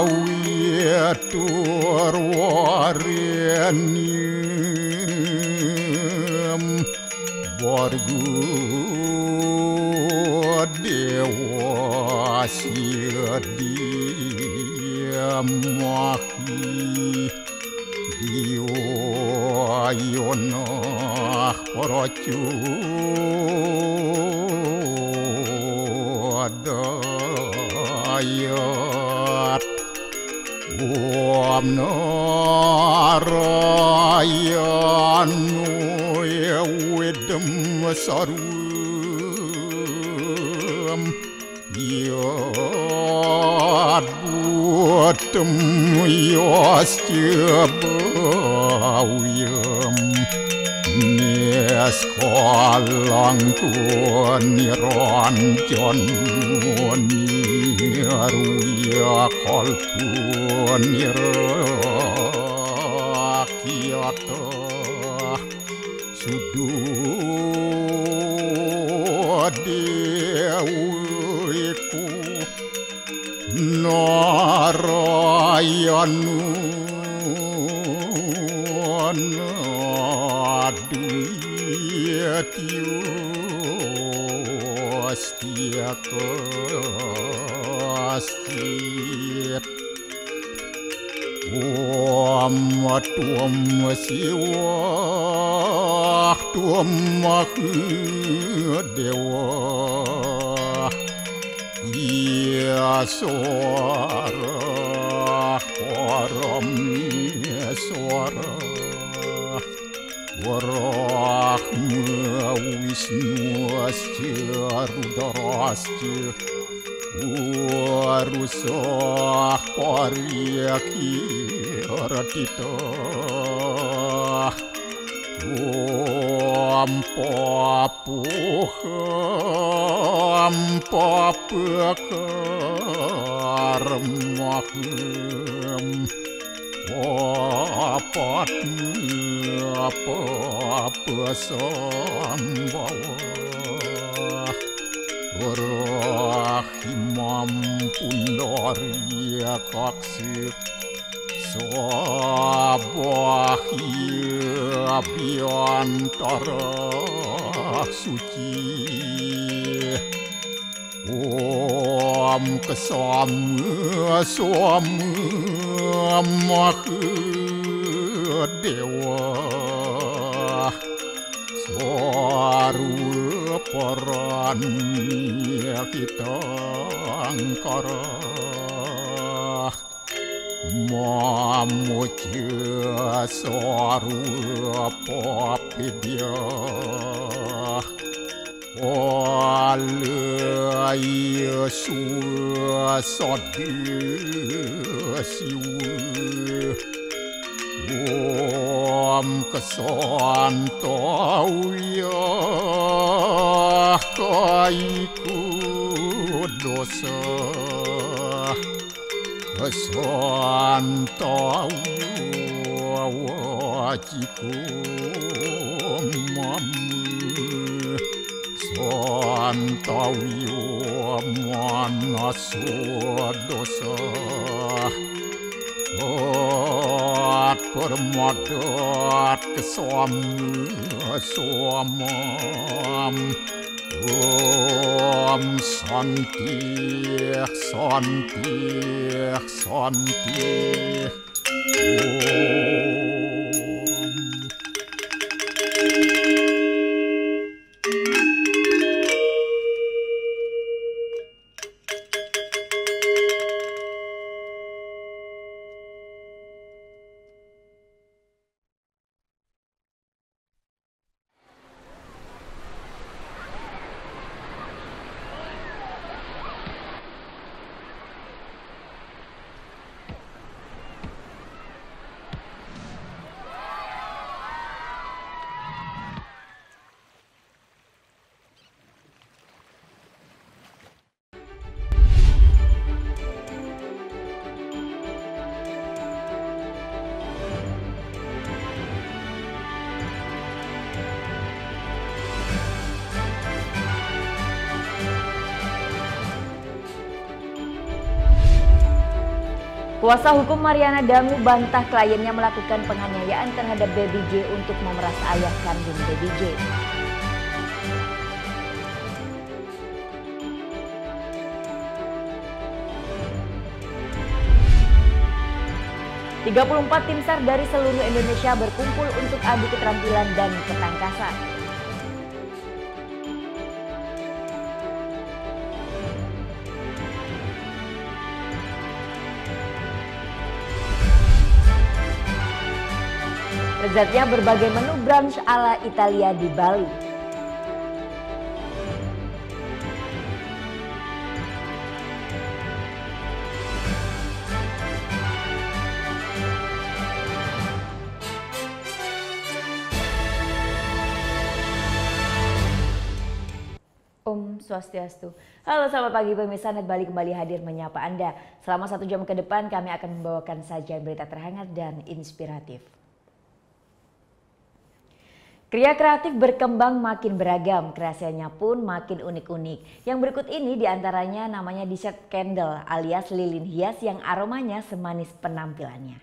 Sawietur warenyem Borgu dewa sidiamahi Diwayonah paracudayat Om narayanu yawidam sarum Yad buatam yastyabawiyam Neskalang niranjan niruya kalpun nirakyata sududewiku narayanu Astia Om tuam siwa tuam dewa Ia suara param suara Warahma Wisnu asya rudarasya Warusah paryaki ratita Om papuham papakarmaham apa sambawa Rahimam pundaria kaksir Sabahia biantara suci Om kesama dewa Swaru paranya kita angkara Mamuja swaru papidya Alaya suasadya siwa Om kesantauya kaiku dosa Kesantauya wajiku mamu Santauya manaswa dosa Permadat kesamam Om santi Kuasa hukum Mariana Dangu bantah kliennya melakukan penganiayaan terhadap Baby J untuk memeras ayah kandung Baby J. "34 tim SAR dari seluruh Indonesia berkumpul untuk adu keterampilan dan ketangkasan. Lezatnya berbagai menu brunch ala Italia di Bali. Om Swastiastu. Halo selamat pagi pemirsa, Net Bali kembali hadir menyapa Anda. Selama 1 jam ke depan kami akan membawakan sajian berita terhangat dan inspiratif. Kriya kreatif berkembang makin beragam, kreasinya pun makin unik-unik. Yang berikut ini diantaranya namanya dessert candle alias lilin hias yang aromanya semanis penampilannya.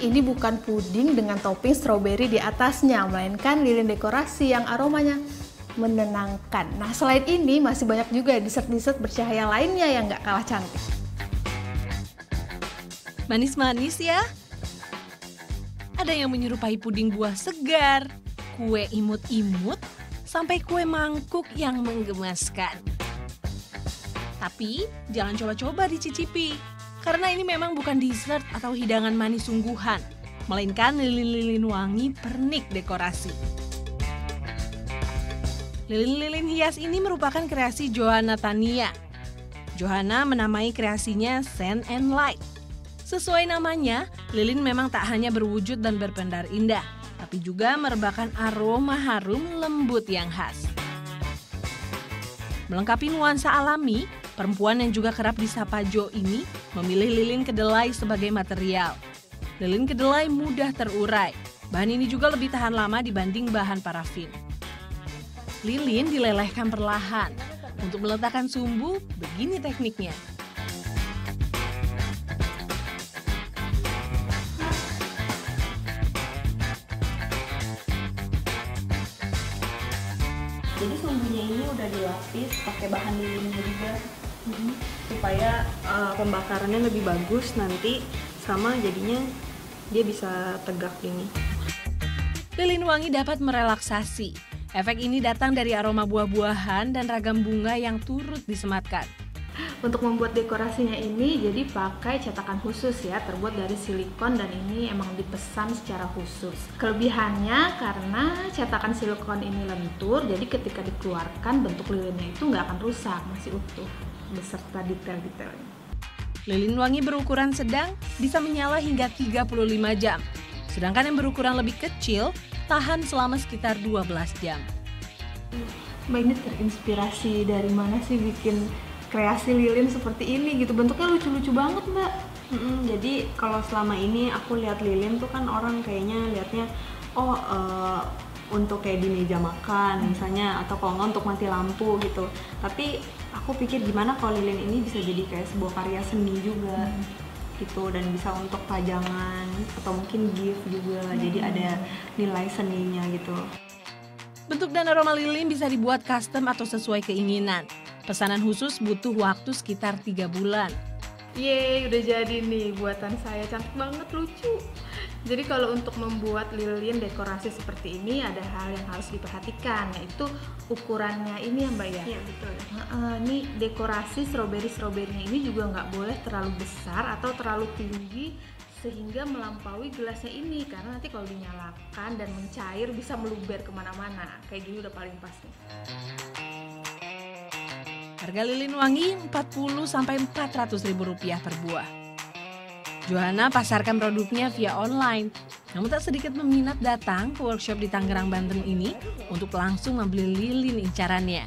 Ini bukan puding dengan topping stroberi di atasnya, melainkan lilin dekorasi yang aromanya menenangkan. Nah, selain ini masih banyak juga dessert-dessert bercahaya lainnya yang nggak kalah cantik. Manis-manis ya. Ada yang menyerupai puding buah segar, kue imut-imut, sampai kue mangkuk yang menggemaskan. Tapi jangan coba-coba dicicipi. Karena ini memang bukan dessert atau hidangan manis sungguhan, melainkan lilin-lilin wangi pernik dekorasi. Lilin-lilin hias ini merupakan kreasi Johanna Tania. Johanna menamai kreasinya Scent and Light. Sesuai namanya, lilin memang tak hanya berwujud dan berpendar indah, tapi juga merebahkan aroma harum lembut yang khas. Melengkapi nuansa alami, perempuan yang juga kerap disapa Jo ini memilih lilin kedelai sebagai material. Lilin kedelai mudah terurai. Bahan ini juga lebih tahan lama dibanding bahan parafin. Lilin dilelehkan perlahan. Untuk meletakkan sumbu, begini tekniknya. Jadi sumbunya ini udah dilapis pakai bahan lilinnya juga. Supaya pembakarannya lebih bagus nanti, sama jadinya dia bisa tegak ini. Lilin wangi dapat merelaksasi. Efek ini datang dari aroma buah-buahan dan ragam bunga yang turut disematkan. Untuk membuat dekorasinya ini jadi pakai cetakan khusus ya, terbuat dari silikon dan ini emang dipesan secara khusus. Kelebihannya karena cetakan silikon ini lentur, jadi ketika dikeluarkan bentuk lilinnya itu nggak akan rusak, masih utuh beserta detail-detailnya. Lilin wangi berukuran sedang bisa menyala hingga 35 jam. Sedangkan yang berukuran lebih kecil tahan selama sekitar 12 jam. Mbak ini terinspirasi dari mana sih bikin kreasi lilin seperti ini gitu? Bentuknya lucu-lucu banget Mbak. Jadi kalau selama ini aku lihat lilin tuh kan orang kayaknya lihatnya untuk kayak di meja makan misalnya, atau kalau nggak untuk mati lampu gitu. Tapi aku pikir gimana kalau lilin ini bisa jadi kayak sebuah karya seni juga gitu, dan bisa untuk pajangan atau mungkin gift juga. Jadi ada nilai seninya gitu. Bentuk dan aroma lilin bisa dibuat custom atau sesuai keinginan. Pesanan khusus butuh waktu sekitar 3 bulan. Yeay, udah jadi nih buatan saya, cantik banget, lucu. Jadi kalau untuk membuat lilin dekorasi seperti ini ada hal yang harus diperhatikan, yaitu ukurannya ini ya Mbak ya? Iya betul. Ini dekorasi stroberi-stroberinya ini juga nggak boleh terlalu besar atau terlalu tinggi sehingga melampaui gelasnya ini, karena nanti kalau dinyalakan dan mencair bisa meluber kemana-mana. Kayak gini udah paling pas nih. Harga lilin wangi Rp40.000–400.000 per buah. Johanna pasarkan produknya via online, namun tak sedikit peminat datang ke workshop di Tangerang, Banten ini untuk langsung membeli lilin incarannya.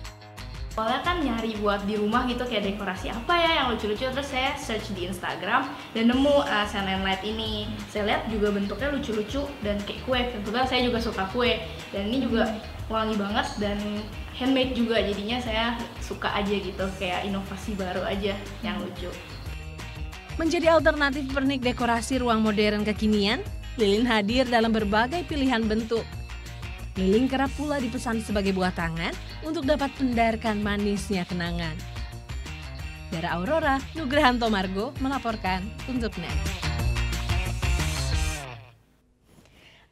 Awalnya kan nyari buat di rumah gitu kayak dekorasi apa ya yang lucu-lucu, terus saya search di Instagram dan nemu Sand Light ini. Saya lihat juga bentuknya lucu-lucu dan kayak kue. Kebetulan saya juga suka kue dan ini juga wangi banget dan handmade juga, jadinya saya suka aja gitu, kayak inovasi baru aja yang lucu. Menjadi alternatif pernik dekorasi ruang modern kekinian, lilin hadir dalam berbagai pilihan bentuk. Lilin kerap pula dipesan sebagai buah tangan untuk dapat mendarkan manisnya kenangan. Dara Aurora, Nugrahanto Margo melaporkan untuk NET.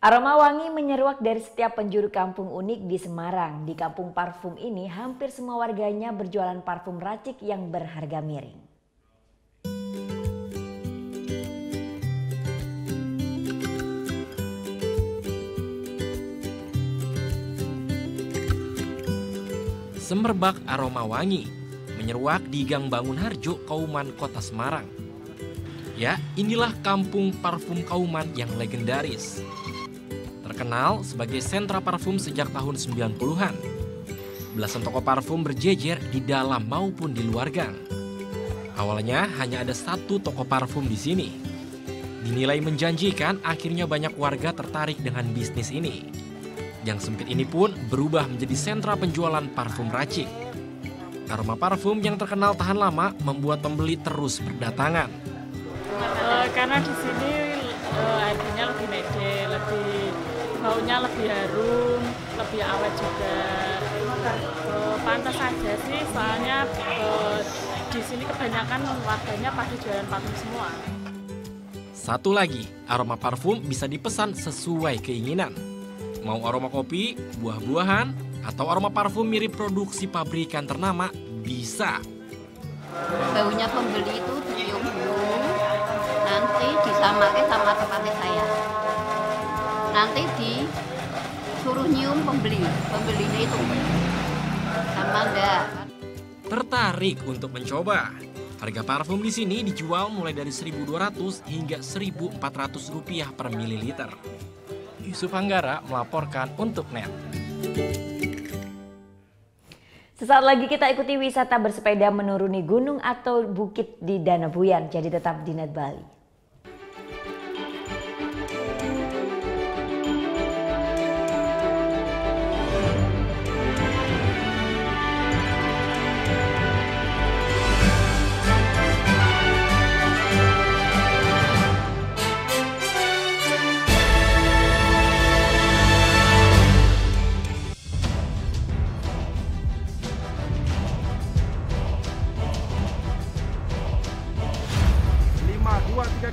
Aroma wangi menyeruak dari setiap penjuru kampung unik di Semarang. Di kampung parfum ini hampir semua warganya berjualan parfum racik yang berharga miring. Semerbak aroma wangi menyeruak di Gang Bangun Harjo, Kauman, Kota Semarang. Ya, inilah kampung parfum Kauman yang legendaris. Terkenal sebagai sentra parfum sejak tahun 90-an. Belasan toko parfum berjejer di dalam maupun di luar gang. Awalnya hanya ada satu toko parfum di sini. Dinilai menjanjikan, akhirnya banyak warga tertarik dengan bisnis ini. Gang sempit ini pun berubah menjadi sentra penjualan parfum racik. Aroma parfum yang terkenal tahan lama membuat pembeli terus berdatangan. Karena di sini harganya lebih mede, baunya lebih harum, lebih awet juga. Pantas aja sih, soalnya di sini kebanyakan warganya pada jualan parfum semua. Satu lagi, aroma parfum bisa dipesan sesuai keinginan. Mau aroma kopi, buah-buahan, atau aroma parfum mirip produksi pabrikan ternama, bisa. Baunya pembeli itu dicium-cium, nanti disamakan sama tempatnya saya. Nanti disuruh nyium pembelinya itu. Sama enggak? Tertarik untuk mencoba? Harga parfum di sini dijual mulai dari Rp1.200 hingga Rp1.400 per mililiter. Yusuf Anggara melaporkan untuk NET. Sesaat lagi kita ikuti wisata bersepeda menuruni gunung atau bukit di Danau Buyan. Jadi tetap di NET Bali.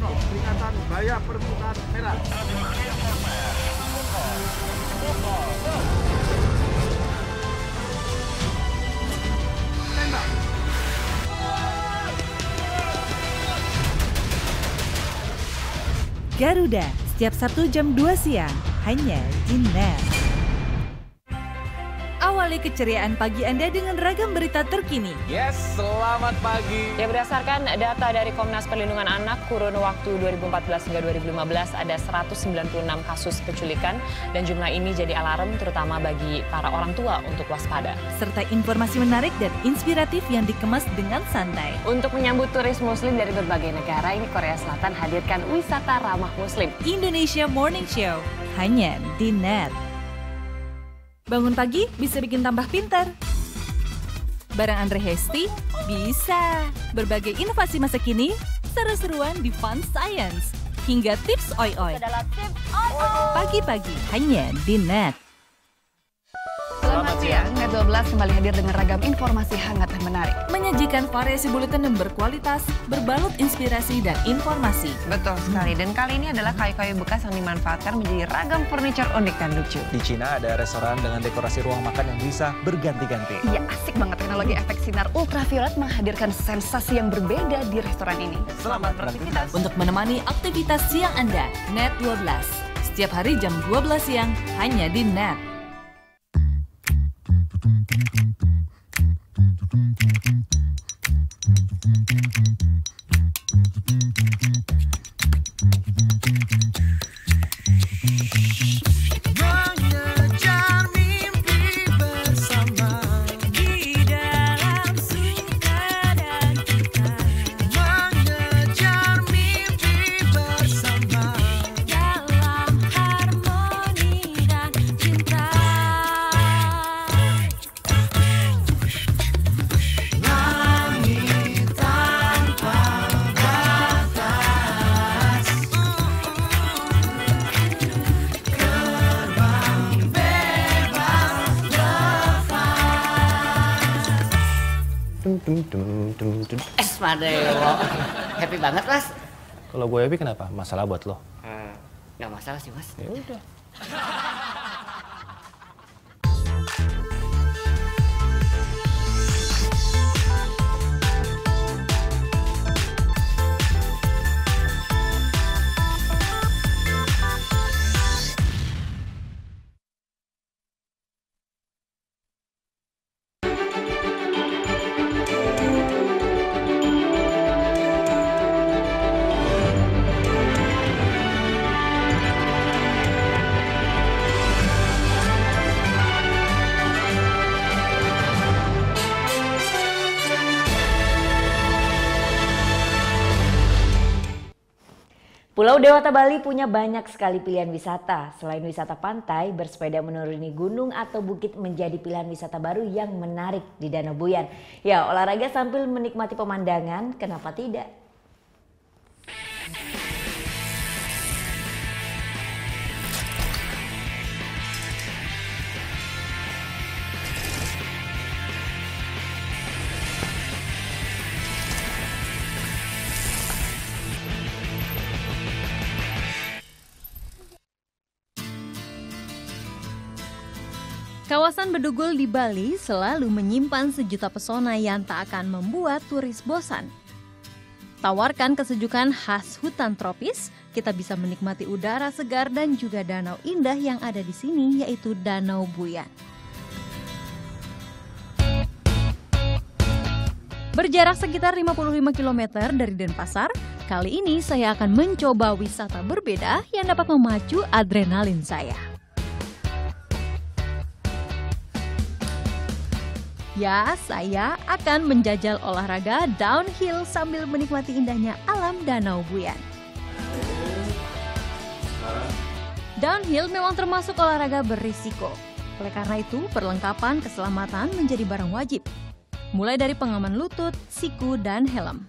Peringatan bahaya permukaan merah. Tembak. Garuda, setiap Sabtu jam 2 siang, hanya di NET. Awali keceriaan pagi Anda dengan ragam berita terkini. Yes, selamat pagi. Ya, berdasarkan data dari Komnas Perlindungan Anak, kurun waktu 2014 hingga 2015 ada 196 kasus penculikan dan jumlah ini jadi alarm terutama bagi para orang tua untuk waspada. Serta informasi menarik dan inspiratif yang dikemas dengan santai. Untuk menyambut turis muslim dari berbagai negara, ini Korea Selatan hadirkan wisata ramah muslim. Indonesia Morning Show, hanya di NET. Bangun pagi bisa bikin tambah pintar. Barang Andre Hesti bisa. Berbagai inovasi masa kini, seru-seruan di Fun Science. Hingga tips oi-oi. Pagi-pagi hanya di NET. Selamat siang, NET 12 kembali hadir dengan ragam informasi hangat dan menarik. Menyajikan variasi buletin yang berkualitas, berbalut inspirasi dan informasi. Betul sekali, dan kali ini adalah kayu-kayu bekas yang dimanfaatkan menjadi ragam furniture unik dan lucu. Di Cina ada restoran dengan dekorasi ruang makan yang bisa berganti-ganti. Iya, asik banget. Teknologi efek sinar ultraviolet menghadirkan sensasi yang berbeda di restoran ini. Selamat beraktivitas. Untuk menemani aktivitas siang Anda, NET 12. Setiap hari jam 12 siang, hanya di NET. Mengejar mimpi bersama di Espadeo. Happy banget, Mas. Kalau gue happy kenapa? Masalah buat lo? Nggak masalah sih, Mas. Ya udah. Pulau Dewata Bali punya banyak sekali pilihan wisata. Selain wisata pantai, bersepeda menuruni gunung atau bukit menjadi pilihan wisata baru yang menarik di Danau Buyan. Ya, olahraga sambil menikmati pemandangan, kenapa tidak? Kawasan Bedugul di Bali selalu menyimpan sejuta pesona yang tak akan membuat turis bosan. Tawarkan kesejukan khas hutan tropis, kita bisa menikmati udara segar dan juga danau indah yang ada di sini, yaitu Danau Buyan. Berjarak sekitar 55 km dari Denpasar, kali ini saya akan mencoba wisata berbeda yang dapat memacu adrenalin saya. Ya, saya akan menjajal olahraga downhill sambil menikmati indahnya alam Danau Buyan. Downhill memang termasuk olahraga berisiko. Oleh karena itu, perlengkapan keselamatan menjadi barang wajib. Mulai dari pengaman lutut, siku, dan helm.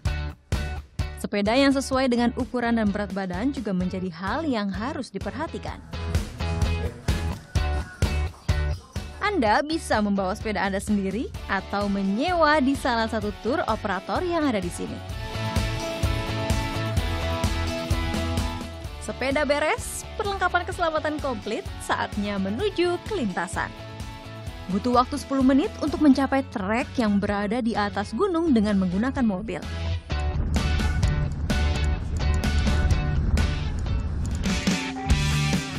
Sepeda yang sesuai dengan ukuran dan berat badan juga menjadi hal yang harus diperhatikan. Anda bisa membawa sepeda Anda sendiri atau menyewa di salah satu tur operator yang ada di sini. Sepeda beres, perlengkapan keselamatan komplit, saatnya menuju ke lintasan. Butuh waktu 10 menit untuk mencapai trek yang berada di atas gunung dengan menggunakan mobil.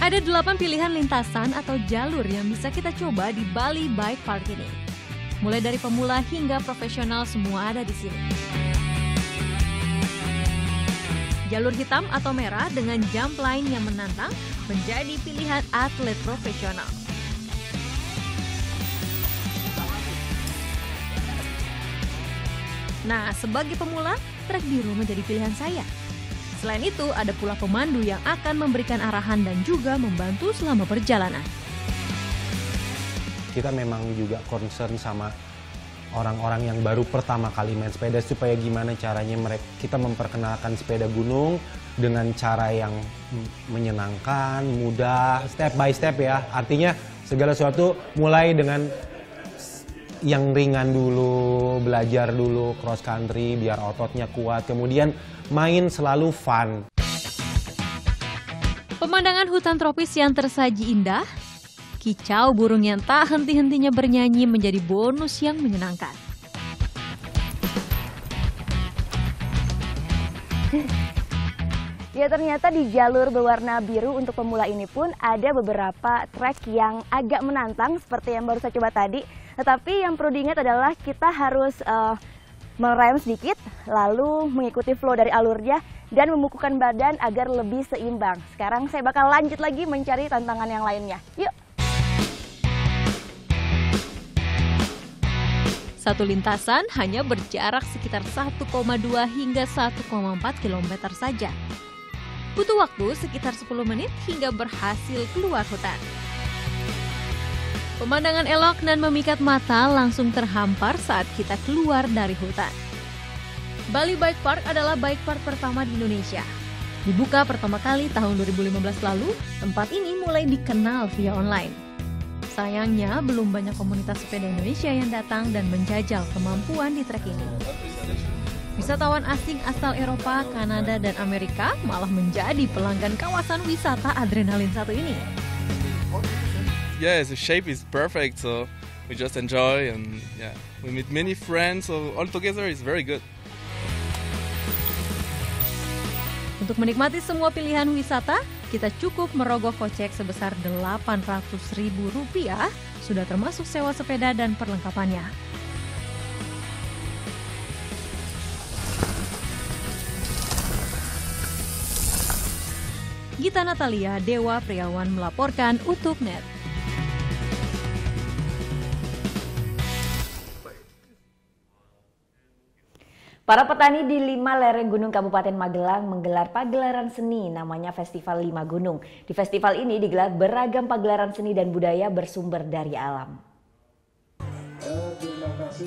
Ada 8 pilihan lintasan atau jalur yang bisa kita coba di Bali Bike Park ini. Mulai dari pemula hingga profesional semua ada di sini. Jalur hitam atau merah dengan jump line yang menantang menjadi pilihan atlet profesional. Nah, sebagai pemula, trek biru menjadi pilihan saya. Selain itu, ada pula pemandu yang akan memberikan arahan dan juga membantu selama perjalanan. Kita memang juga concern sama orang-orang yang baru pertama kali main sepeda, supaya gimana caranya kita memperkenalkan sepeda gunung dengan cara yang menyenangkan, mudah, step by step ya. Artinya segala sesuatu mulai dengan yang ringan dulu, belajar dulu cross country biar ototnya kuat, kemudian main selalu fun. Pemandangan hutan tropis yang tersaji indah, kicau burung yang tak henti-hentinya bernyanyi menjadi bonus yang menyenangkan. Ya, ternyata di jalur berwarna biru untuk pemula ini pun ada beberapa trek yang agak menantang seperti yang baru saya coba tadi. Tetapi yang perlu diingat adalah kita harus merem sedikit, lalu mengikuti flow dari alurnya dan membukukan badan agar lebih seimbang. Sekarang saya bakal lanjut lagi mencari tantangan yang lainnya. Yuk! Satu lintasan hanya berjarak sekitar 1,2 hingga 1,4 km saja. Butuh waktu sekitar 10 menit hingga berhasil keluar hutan. Pemandangan elok dan memikat mata langsung terhampar saat kita keluar dari hutan. Bali Bike Park adalah bike park pertama di Indonesia. Dibuka pertama kali tahun 2015 lalu, tempat ini mulai dikenal via online. Sayangnya, belum banyak komunitas sepeda Indonesia yang datang dan menjajal kemampuan di trek ini. Wisatawan asing asal Eropa, Kanada, dan Amerika malah menjadi pelanggan kawasan wisata adrenalin satu ini. Yeah, the shape is perfect, so we just enjoy and yeah, we meet many friends, so all together it's very good. Untuk menikmati semua pilihan wisata, kita cukup merogoh kocek sebesar Rp800.000, sudah termasuk sewa sepeda dan perlengkapannya. Gita Natalia, Dewa Priawan melaporkan untuk NET. Para petani di 5 lereng gunung Kabupaten Magelang menggelar pagelaran seni namanya Festival 5 Gunung. Di festival ini digelar beragam pagelaran seni dan budaya bersumber dari alam.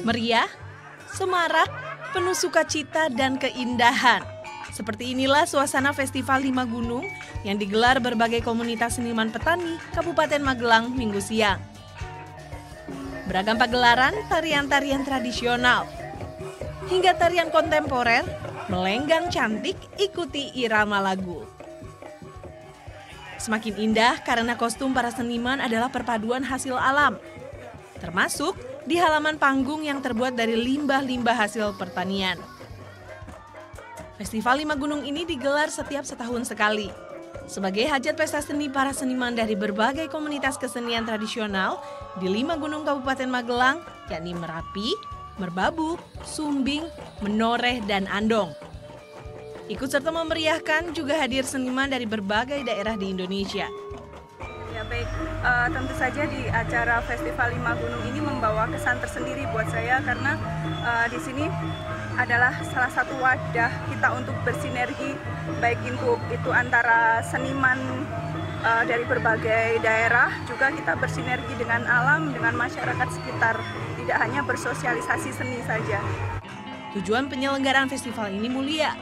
Meriah, semarak, penuh sukacita dan keindahan. Seperti inilah suasana Festival 5 Gunung yang digelar berbagai komunitas seniman petani Kabupaten Magelang Minggu siang. Beragam pagelaran, tarian-tarian tradisional, hingga tarian kontemporer, melenggang cantik ikuti irama lagu. Semakin indah karena kostum para seniman adalah perpaduan hasil alam, termasuk di halaman panggung yang terbuat dari limbah-limbah hasil pertanian. Festival 5 Gunung ini digelar setiap setahun sekali, sebagai hajat pesta seni para seniman dari berbagai komunitas kesenian tradisional di 5 gunung Kabupaten Magelang, yakni Merapi, Merbabu, Sumbing, Menoreh, dan Andong. Ikut serta memeriahkan juga hadir seniman dari berbagai daerah di Indonesia. Ya baik, tentu saja di acara Festival 5 Gunung ini membawa kesan tersendiri buat saya karena di sini adalah salah satu wadah kita untuk bersinergi, baik itu antara seniman dari berbagai daerah, juga kita bersinergi dengan alam, dengan masyarakat sekitar. Tidak hanya bersosialisasi seni saja. Tujuan penyelenggaraan festival ini mulia,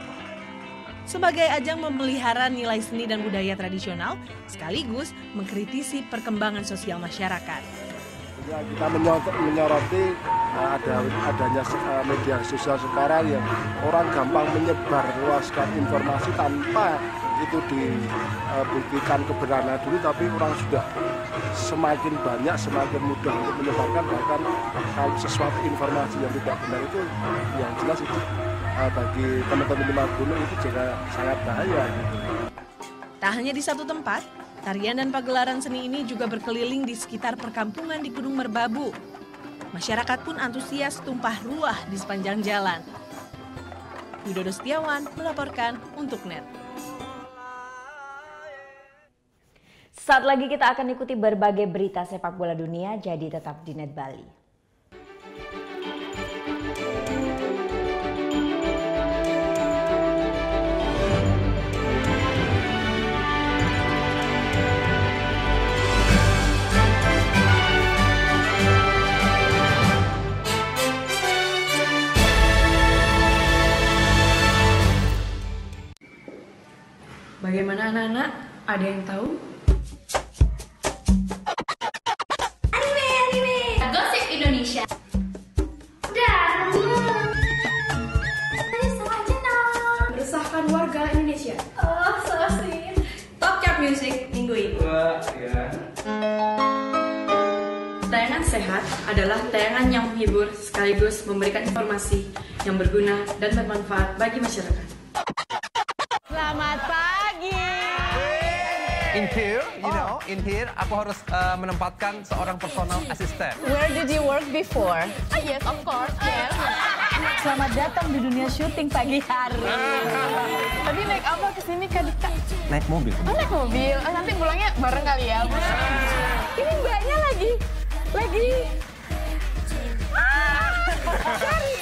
sebagai ajang memelihara nilai seni dan budaya tradisional, sekaligus mengkritisi perkembangan sosial masyarakat. Ya, kita menyoroti adanya media sosial sekarang yang orang gampang menyebar luaskan informasi tanpa itu dibuktikan kebenaran dulu, tapi orang sudah semakin banyak, semakin mudah untuk menyebarkan, bahkan kalau sesuatu informasi yang tidak benar itu yang jelas itu bagi teman-teman 5 Gunung itu juga sangat bahaya. Tak hanya di satu tempat, tarian dan pagelaran seni ini juga berkeliling di sekitar perkampungan di Gunung Merbabu. Masyarakat pun antusias tumpah ruah di sepanjang jalan. Widodo Setiawan melaporkan untuk NET. Saat lagi kita akan ikuti berbagai berita sepak bola dunia, jadi tetap di NET Bali. Bagaimana anak-anak? Ada yang tahu? Gosip Indonesia. Meresahkan warga Indonesia. Oh, so sweet. Top Chart Music minggu ini. Tayangan sehat adalah tayangan yang menghibur sekaligus memberikan informasi yang berguna dan bermanfaat bagi masyarakat. Selamat pagi. In here, aku harus menempatkan seorang personal assistant. Where did you work before? Oh, yes, of course. Yes. Selamat datang di dunia syuting pagi hari. Tadi naik apa kesini Kak Dika? Naik mobil. Oh, naik mobil. Oh, nanti pulangnya bareng kali ya. Ini mbaknya lagi.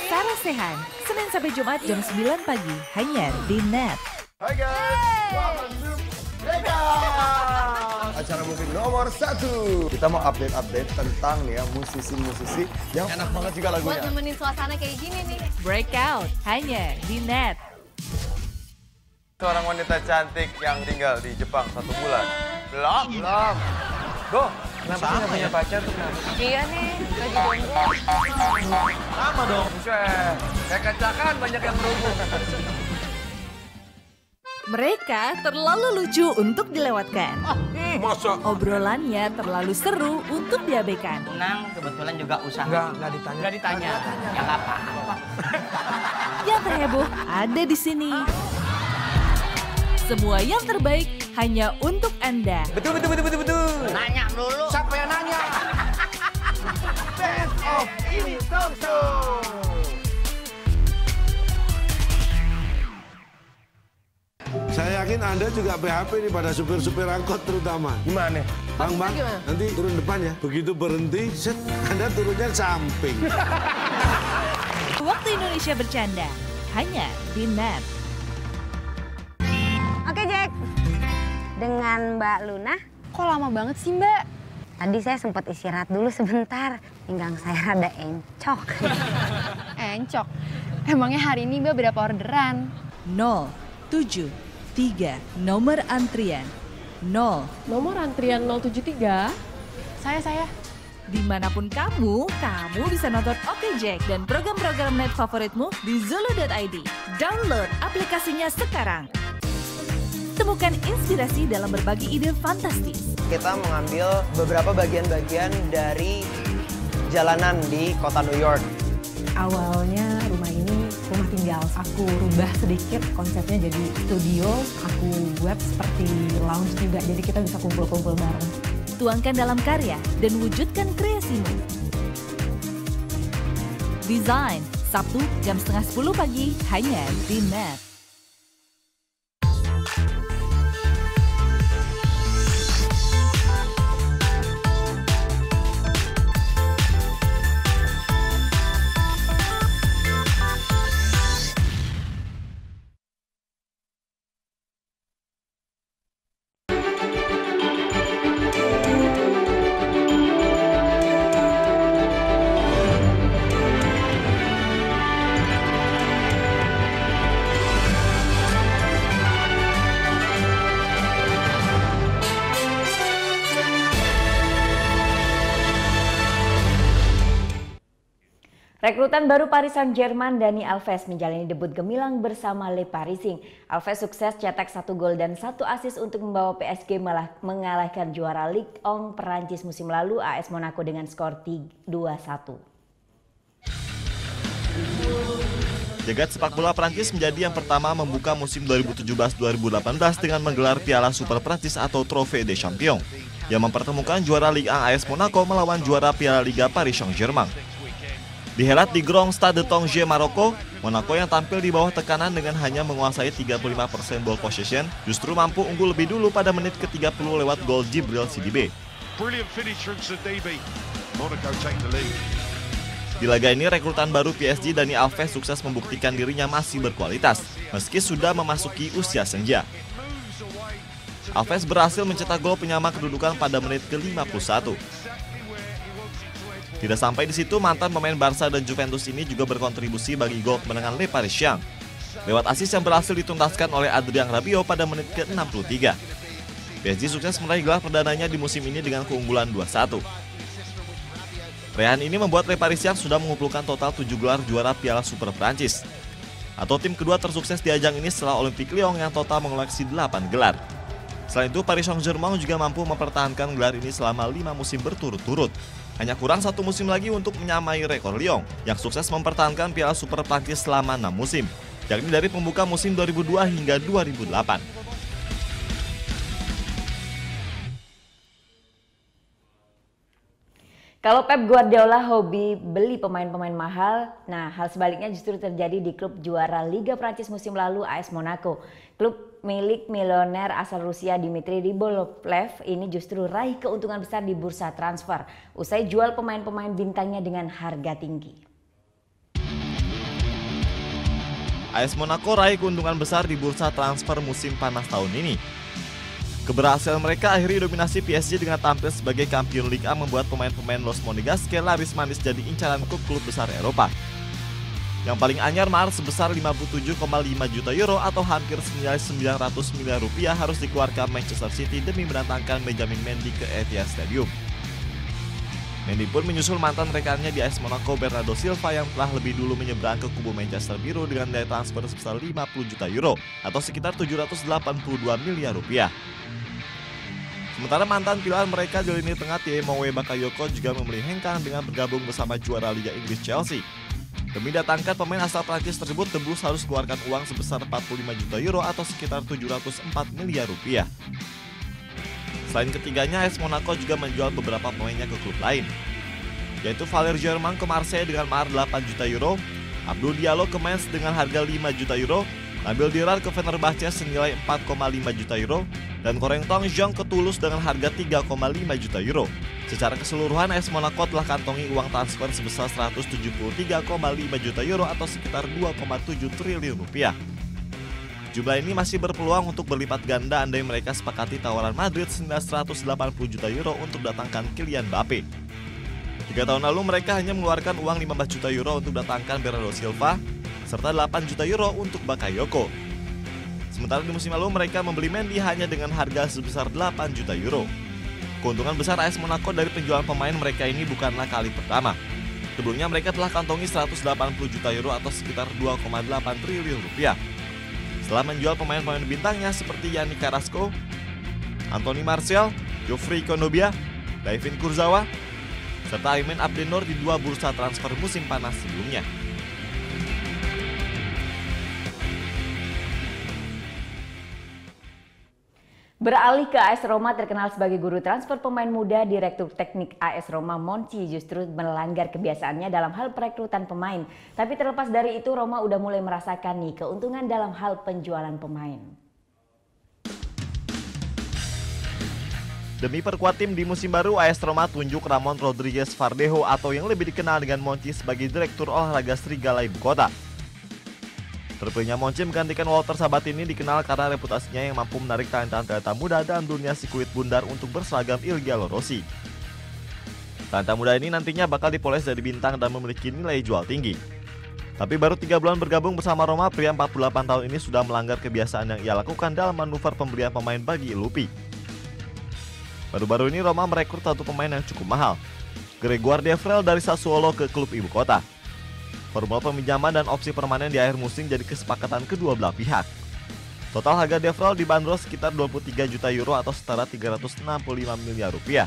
Sarah Sehan, Senin sampai Jumat jam 9 pagi, hanya di NET. Hai guys, welcome to acara musik nomor 1. Kita mau update tentang ya musisi-musisi yang enak banget juga lagunya. Buat nemenin suasana kayak gini nih. Breakout, hanya di NET. Seorang wanita cantik yang tinggal di Jepang 1 bulan. Belum. Go. Kenapa sih nggak punya pacar tuh kenapa? Iya nih, lagi jomblo. Sama dong, buset. Kayak kacakan banyak yang berhubung. Mereka terlalu lucu untuk dilewatkan. Masa? Obrolannya terlalu seru untuk diabaikan. Nang kebetulan juga usaha. Nggak ditanya. Nggak ditanya. Ya nggak apa-apa. Yang terheboh ada di sini. Semua yang terbaik hanya untuk Anda. Betul. Nanya dulu. Siapa yang nanya? Best of Ini Talk Show. Saya yakin Anda juga PHP nih pada supir-supir angkot terutama. Gimana? Bang, nanti turun depan ya. Begitu berhenti, set, Anda turunnya samping. Waktu Indonesia bercanda, hanya di NET. Oke Jack, dengan Mbak Luna. Kok lama banget sih Mbak? Tadi saya sempat istirahat dulu sebentar, pinggang saya rada encok. Encok? Emangnya hari ini Mbak berapa orderan? 073, nomor antrian 0. Nomor antrian 073? Saya. Dimanapun kamu bisa nonton Oke Jack dan program-program net favoritmu di Zulu.id. Download aplikasinya sekarang. Temukan inspirasi dalam berbagi ide fantastis. Kita mengambil beberapa bagian-bagian dari jalanan di kota New York. Awalnya rumah ini rumah tinggal. Aku rubah sedikit konsepnya jadi studio. Aku buat seperti lounge juga, jadi kita bisa kumpul-kumpul bareng. Tuangkan dalam karya dan wujudkan kreasimu. Desain, Sabtu jam 9:30 pagi hanya di NET. Rekrutan baru Paris Saint-Germain Dani Alves menjalani debut gemilang bersama Le Parisien. Alves sukses cetak 1 gol dan 1 assist untuk membawa PSG mengalahkan juara Ligue 1 Perancis musim lalu AS Monaco dengan skor 2-1. Jagat sepak bola Prancis menjadi yang pertama membuka musim 2017-2018 dengan menggelar Piala Super Prancis atau Trophée des Champions yang mempertemukan juara Ligue 1 AS Monaco melawan juara Piala Liga Paris Saint-Germain. Dihelat di Grand Stade de Tanger, Maroko, Monaco yang tampil di bawah tekanan dengan hanya menguasai 35% ball possession justru mampu unggul lebih dulu pada menit ke-30 lewat gol Djibril Sidibé. Di laga ini, rekrutan baru PSG Dani Alves sukses membuktikan dirinya masih berkualitas, meski sudah memasuki usia senja. Alves berhasil mencetak gol penyama kedudukan pada menit ke-51. Tidak sampai di situ, mantan pemain Barca dan Juventus ini juga berkontribusi bagi gol kemenangan Le Parisien lewat assist yang berhasil dituntaskan oleh Adrien Rabiot pada menit ke-63. PSG sukses meraih gelar perdananya di musim ini dengan keunggulan 2-1. Raihan ini membuat Le Parisien sudah mengumpulkan total 7 gelar juara Piala Super Prancis, atau tim kedua tersukses di ajang ini setelah Olympique Lyon yang total mengoleksi 8 gelar. Selain itu, Paris Saint-Germain juga mampu mempertahankan gelar ini selama 5 musim berturut-turut. Hanya kurang 1 musim lagi untuk menyamai rekor Lyon yang sukses mempertahankan Piala Super Prancis selama 6 musim, yakni dari pembuka musim 2002 hingga 2008. Kalau Pep Guardiola hobi beli pemain-pemain mahal, nah hal sebaliknya justru terjadi di klub juara Liga Prancis musim lalu AS Monaco. Klub milik milioner asal Rusia Dmitry Rybolovlev ini justru raih keuntungan besar di bursa transfer usai jual pemain-pemain bintangnya dengan harga tinggi. AS Monaco raih keuntungan besar di bursa transfer musim panas tahun ini. Keberhasilan mereka akhiri dominasi PSG dengan tampil sebagai kampion Liga membuat pemain-pemain Los Monegasque laris manis jadi incaran klub besar Eropa. Yang paling anyar mahar sebesar 57,5 juta euro atau hampir senilai 900 miliar rupiah harus dikeluarkan Manchester City demi mendatangkan Benjamin Mendy ke Etihad Stadium. Mendy pun menyusul mantan rekannya di AS Monaco Bernardo Silva yang telah lebih dulu menyeberang ke kubu Manchester Biru dengan nilai transfer sebesar 50 juta euro atau sekitar 782 miliar rupiah. Sementara mantan pilihan mereka di lini tengah Tiemoue Bakayoko juga memilih hengkang dengan bergabung bersama juara Liga Inggris Chelsea. Demi datangkan pemain asal Prancis tersebut, The Blues harus keluarkan uang sebesar 45 juta euro atau sekitar 704 miliar rupiah. Selain ketiganya, AS Monaco juga menjual beberapa pemainnya ke klub lain, yaitu Valère Germain ke Marseille dengan mahar 8 juta euro, Abdou Diallo ke Mainz dengan harga 5 juta euro, Nabil Dirar ke Fenerbahce senilai 4,5 juta euro, dan Corentin Jeong ke Toulouse dengan harga 3,5 juta euro. Secara keseluruhan, AS Monaco telah kantongi uang transfer sebesar 173,5 juta euro atau sekitar 2,7 triliun rupiah. Jumlah ini masih berpeluang untuk berlipat ganda andai mereka sepakati tawaran Madrid senilai 180 juta euro untuk datangkan Kylian Mbappe. 3 tahun lalu mereka hanya mengeluarkan uang 15 juta euro untuk datangkan Bernardo Silva, serta 8 juta euro untuk Bakayoko. Sementara di musim lalu mereka membeli Mendy hanya dengan harga sebesar 8 juta euro. Keuntungan besar AS Monaco dari penjualan pemain mereka ini bukanlah kali pertama. Sebelumnya mereka telah kantongi 180 juta euro atau sekitar 2,8 triliun rupiah. Setelah menjual pemain-pemain bintangnya seperti Yannick Carrasco, Anthony Martial, Geoffrey Kondogbia, Layvin Kurzawa, serta Ayman Abdennour di 2 bursa transfer musim panas sebelumnya. Beralih ke AS Roma, terkenal sebagai guru transfer pemain muda, Direktur Teknik AS Roma Monchi justru melanggar kebiasaannya dalam hal perekrutan pemain. Tapi terlepas dari itu, Roma udah mulai merasakan nih keuntungan dalam hal penjualan pemain. Demi perkuat tim di musim baru, AS Roma tunjuk Ramon Rodriguez Fardejo atau yang lebih dikenal dengan Monchi sebagai Direktur Olahraga Serigala Ibu Kota. Terpilihnya Monchi menggantikan Walter Sabatini dikenal karena reputasinya yang mampu menarik talenta-talenta muda dalam dunia sirkuit bundar untuk berseragam Il Gallo Rossi. Talenta muda ini nantinya bakal dipoles dari bintang dan memiliki nilai jual tinggi. Tapi baru 3 bulan bergabung bersama Roma, pria 48 tahun ini sudah melanggar kebiasaan yang ia lakukan dalam manuver pembelian pemain bagi Lupi. Baru-baru ini Roma merekrut satu pemain yang cukup mahal, Grégoire Devrel dari Sassuolo ke klub ibu kota. Formula peminjaman dan opsi permanen di akhir musim jadi kesepakatan kedua belah pihak. Total harga Devrel dibanderol sekitar 23 juta euro atau setara 365 miliar rupiah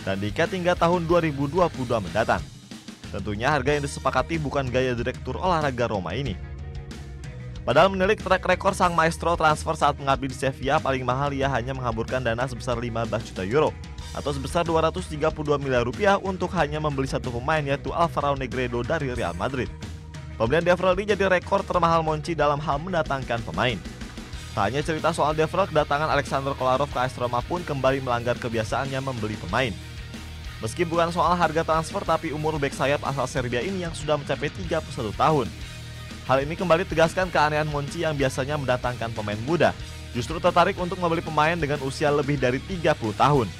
dan diikat hingga tahun 2022 mendatang. Tentunya harga yang disepakati bukan gaya Direktur Olahraga Roma ini. Padahal menilik track rekor sang maestro transfer saat mengabdi di Sevilla, paling mahal ia hanya menghamburkan dana sebesar 15 juta euro atau sebesar 232 miliar rupiah untuk hanya membeli satu pemain, yaitu Alvaro Negredo dari Real Madrid. Pembelian Devrel ini jadi rekor termahal Monchi dalam hal mendatangkan pemain. Tak hanya cerita soal Devrel, kedatangan Alexander Kolarov ke AS Roma pun kembali melanggar kebiasaannya membeli pemain. Meski bukan soal harga transfer, tapi umur bek sayap asal Serbia ini yang sudah mencapai 31 tahun. Hal ini kembali tegaskan keanehan Monchi yang biasanya mendatangkan pemain muda, justru tertarik untuk membeli pemain dengan usia lebih dari 30 tahun.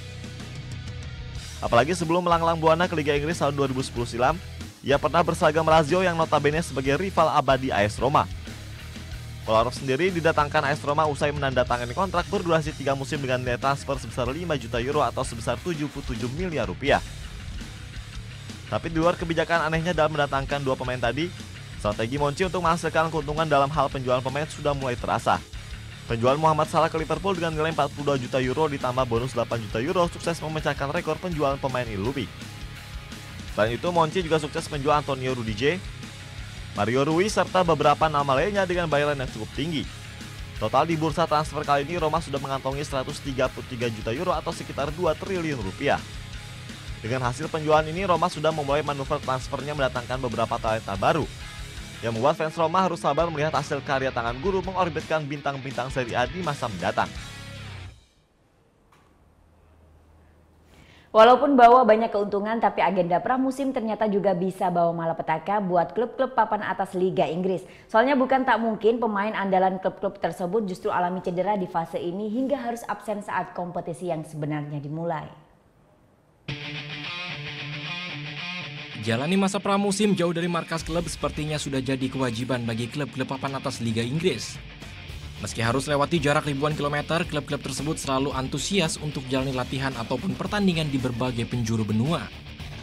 Apalagi sebelum melanglang buana ke Liga Inggris tahun 2010 silam, ia pernah berseragam Lazio yang notabene sebagai rival abadi AS Roma. Kolarov sendiri didatangkan AS Roma usai menandatangani kontrak berdurasi 3 musim dengan nilai transfer sebesar 5 juta euro atau sebesar 77 miliar rupiah. Tapi di luar kebijakan anehnya dalam mendatangkan 2 pemain tadi, strategi Monchi untuk menghasilkan keuntungan dalam hal penjualan pemain sudah mulai terasa. Penjualan Mohamed Salah ke Liverpool dengan nilai 42 juta euro ditambah bonus 8 juta euro sukses memecahkan rekor penjualan pemain Lupi. Selain itu, Monchi juga sukses menjual Antonio Rudiger, Mario Rui, serta beberapa nama lainnya dengan bayaran yang cukup tinggi. Total di bursa transfer kali ini Roma sudah mengantongi 133 juta euro atau sekitar 2 triliun rupiah. Dengan hasil penjualan ini, Roma sudah memulai manuver transfernya mendatangkan beberapa talenta baru, yang membuat fans Roma harus sabar melihat hasil karya tangan guru mengorbitkan bintang-bintang Serie A di masa mendatang. Walaupun bawa banyak keuntungan, tapi agenda pramusim ternyata juga bisa bawa malapetaka buat klub-klub papan atas Liga Inggris. Soalnya bukan tak mungkin pemain andalan klub-klub tersebut justru alami cedera di fase ini hingga harus absen saat kompetisi yang sebenarnya dimulai. Jalani masa pramusim jauh dari markas klub sepertinya sudah jadi kewajiban bagi klub-klub papan atas Liga Inggris. Meski harus lewati jarak ribuan kilometer, klub-klub tersebut selalu antusias untuk jalani latihan ataupun pertandingan di berbagai penjuru benua.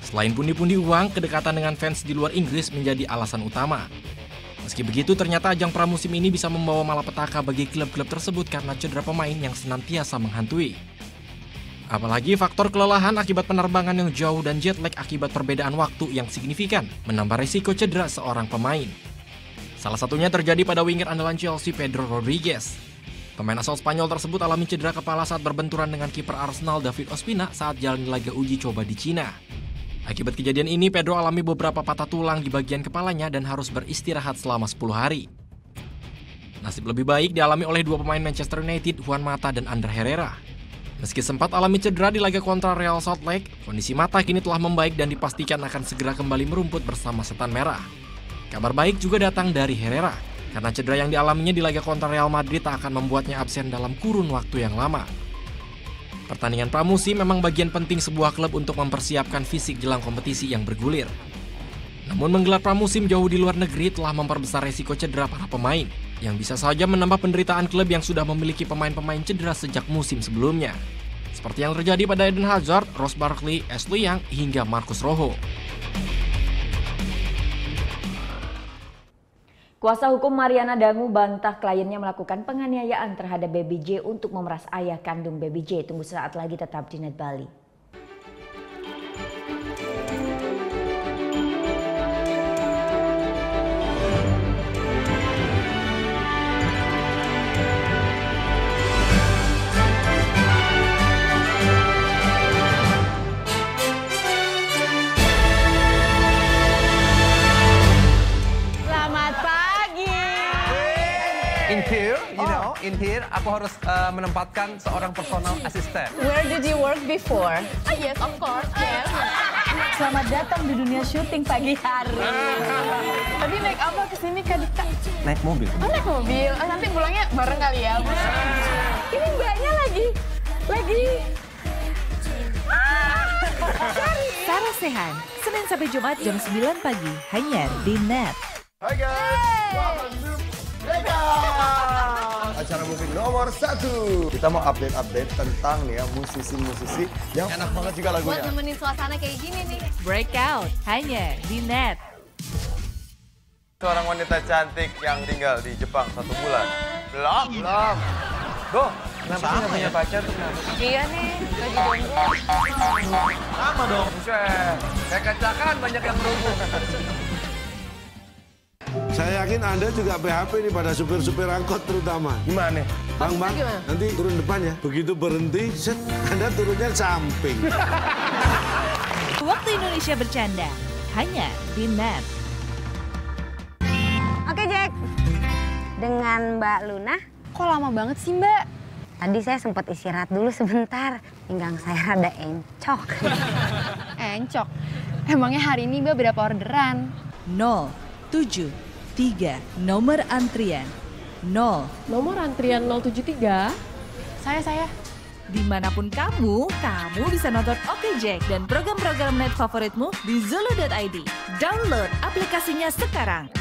Selain pundi-pundi uang, kedekatan dengan fans di luar Inggris menjadi alasan utama. Meski begitu, ternyata ajang pramusim ini bisa membawa malapetaka bagi klub-klub tersebut karena cedera pemain yang senantiasa menghantui. Apalagi faktor kelelahan akibat penerbangan yang jauh dan jet lag akibat perbedaan waktu yang signifikan menambah risiko cedera seorang pemain. Salah satunya terjadi pada winger andalan Chelsea Pedro Rodriguez. Pemain asal Spanyol tersebut alami cedera kepala saat berbenturan dengan kiper Arsenal David Ospina saat jalani laga uji coba di Cina. Akibat kejadian ini, Pedro alami beberapa patah tulang di bagian kepalanya dan harus beristirahat selama 10 hari. Nasib lebih baik dialami oleh dua pemain Manchester United, Juan Mata dan Ander Herrera. Meski sempat alami cedera di laga kontra Real Salt Lake, kondisi Mata kini telah membaik dan dipastikan akan segera kembali merumput bersama Setan Merah. Kabar baik juga datang dari Herrera, karena cedera yang dialaminya di laga kontra Real Madrid tak akan membuatnya absen dalam kurun waktu yang lama. Pertandingan pramusim memang bagian penting sebuah klub untuk mempersiapkan fisik jelang kompetisi yang bergulir. Namun menggelar pramusim jauh di luar negeri telah memperbesar resiko cedera para pemain, yang bisa saja menambah penderitaan klub yang sudah memiliki pemain-pemain cedera sejak musim sebelumnya. Seperti yang terjadi pada Eden Hazard, Ross Barkley, Ashley Young, hingga Marcus Rojo. Kuasa hukum Mariana Dangu bantah kliennya melakukan penganiayaan terhadap Baby J untuk memeras ayah kandung Baby J. Tunggu saat lagi tetap di Net Bali. In here, aku harus menempatkan seorang personal assistant. Where did you work before? Yes, of course. Yes. Selamat datang di dunia syuting pagi hari. Tadi naik apa kesini Kak Dika? Naik mobil. Oh, naik mobil. Nanti pulangnya bareng kali ya. Ini mbaknya lagi. Sarah Sehan, Senin sampai Jumat jam 9 pagi, hanya di Net. Hai guys, welcome to acara musik nomor 1. Kita mau update tentang nih ya musisi-musisi yang enak banget juga lagunya. Buat nemenin suasana kayak gini nih. Breakout, hanya di Net. Seorang wanita cantik yang tinggal di Jepang 1 bulan. Belum. Go, kenapa sih nggak punya pacar tuh kenapa? Iya nih, lagi nunggu. Sama dong. Kayak kacakan banyak yang menunggu. Saya yakin Anda juga PHP nih pada supir-supir angkot terutama. Gimana? Bang, nanti turun depan ya. Begitu berhenti, set, Anda turunnya samping. Waktu Indonesia bercanda, hanya di Net. Oke Jack, dengan Mbak Luna. Kok lama banget sih Mbak? Tadi saya sempat istirahat dulu sebentar, pinggang saya rada encok. Encok? Emangnya hari ini Mbak berapa orderan? 073, nomor antrian 0. Nomor antrian 073? Saya. Dimanapun kamu bisa nonton Oke Jack dan program-program Net favoritmu di Zulu.id. Download aplikasinya sekarang.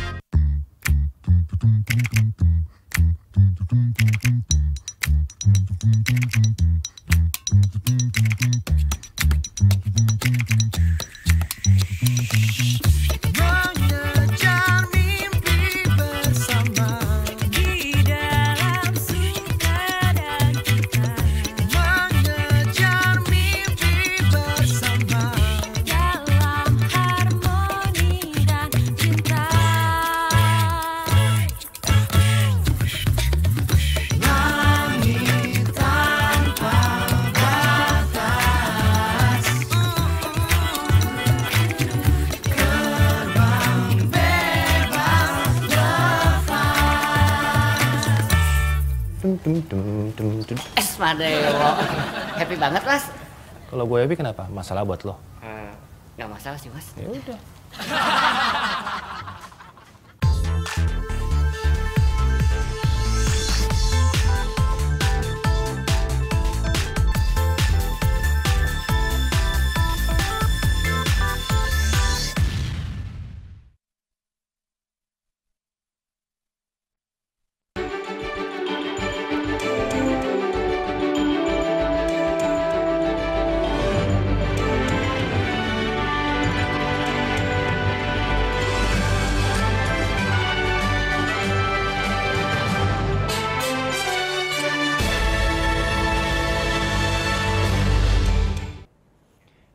Esmadeo. Happy banget, Mas. Kalau gue happy kenapa? Masalah buat lo? Nggak masalah sih, Mas. Ya udah.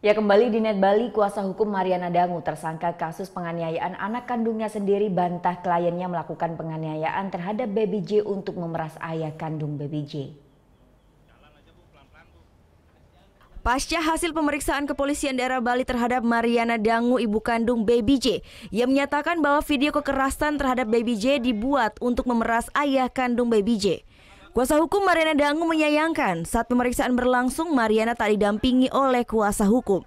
Ya, kembali di Net Bali, kuasa hukum Mariana Dangu tersangka kasus penganiayaan anak kandungnya sendiri bantah kliennya melakukan penganiayaan terhadap Baby J untuk memeras ayah kandung Baby J. Pasca hasil pemeriksaan kepolisian daerah Bali terhadap Mariana Dangu, ibu kandung Baby J, ia menyatakan bahwa video kekerasan terhadap Baby J dibuat untuk memeras ayah kandung Baby J. Kuasa hukum Mariana Dangu menyayangkan saat pemeriksaan berlangsung Mariana tak didampingi oleh kuasa hukum.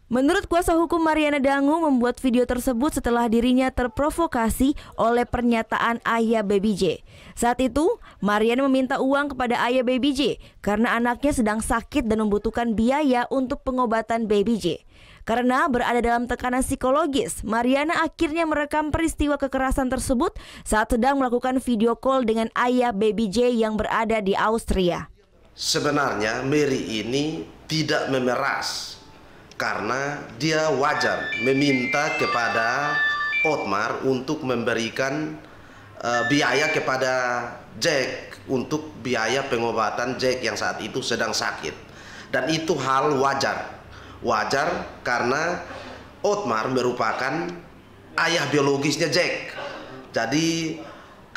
Menurut kuasa hukum, Mariana Dangu membuat video tersebut setelah dirinya terprovokasi oleh pernyataan ayah Baby J. Saat itu, Mariana meminta uang kepada ayah Baby J karena anaknya sedang sakit dan membutuhkan biaya untuk pengobatan Baby J. Karena berada dalam tekanan psikologis, Mariana akhirnya merekam peristiwa kekerasan tersebut saat sedang melakukan video call dengan ayah Baby J yang berada di Austria. Sebenarnya Mary ini tidak memeras karena dia wajar meminta kepada Otmar untuk memberikan biaya kepada Jack untuk biaya pengobatan Jack yang saat itu sedang sakit. Dan itu hal wajar. Wajar karena Otmar merupakan ayah biologisnya Jack. Jadi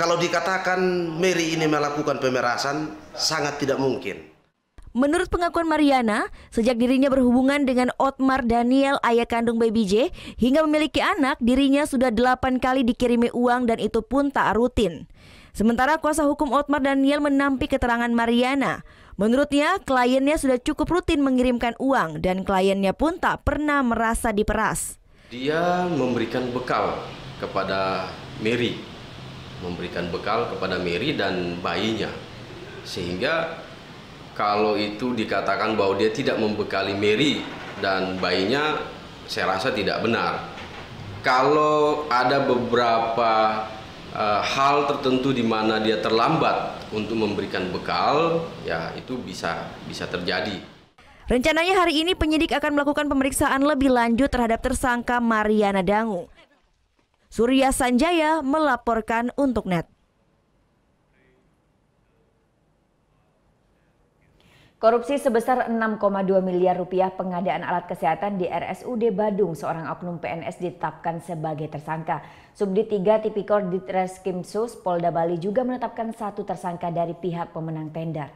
kalau dikatakan Mary ini melakukan pemerasan, sangat tidak mungkin. Menurut pengakuan Mariana, sejak dirinya berhubungan dengan Otmar Daniel, ayah kandung Baby J, hingga memiliki anak, dirinya sudah 8 kali dikirimi uang dan itu pun tak rutin. Sementara kuasa hukum Otmar Daniel menampik keterangan Mariana. Menurutnya, kliennya sudah cukup rutin mengirimkan uang dan kliennya pun tak pernah merasa diperas. Dia memberikan bekal kepada Mary, dan bayinya. Sehingga kalau itu dikatakan bahwa dia tidak membekali Mary dan bayinya, saya rasa tidak benar. Kalau ada beberapa hal tertentu di mana dia terlambat untuk memberikan bekal, ya itu bisa terjadi. Rencananya hari ini penyidik akan melakukan pemeriksaan lebih lanjut terhadap tersangka Mariana Dangu. Surya Sanjaya melaporkan untuk Net. Korupsi sebesar 6,2 miliar rupiah pengadaan alat kesehatan di RSUD Badung, seorang oknum PNS ditetapkan sebagai tersangka. Subdit 3 Tipikor Ditreskrimsus Polda Bali juga menetapkan 1 tersangka dari pihak pemenang tender.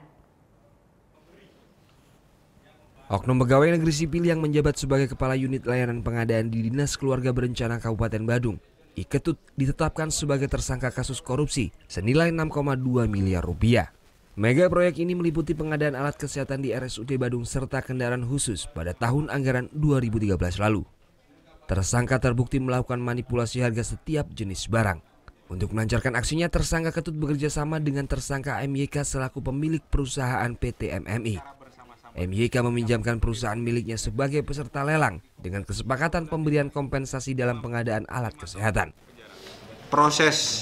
Oknum pegawai negeri sipil yang menjabat sebagai Kepala Unit Layanan Pengadaan di Dinas Keluarga Berencana Kabupaten Badung, Iketut, ditetapkan sebagai tersangka kasus korupsi senilai 6,2 miliar rupiah. Mega proyek ini meliputi pengadaan alat kesehatan di RSUD Badung serta kendaraan khusus pada tahun anggaran 2013 lalu. Tersangka terbukti melakukan manipulasi harga setiap jenis barang. Untuk melancarkan aksinya, tersangka Ketut bekerja sama dengan tersangka MYK selaku pemilik perusahaan PT MMI. MYK meminjamkan perusahaan miliknya sebagai peserta lelang dengan kesepakatan pemberian kompensasi dalam pengadaan alat kesehatan. Proses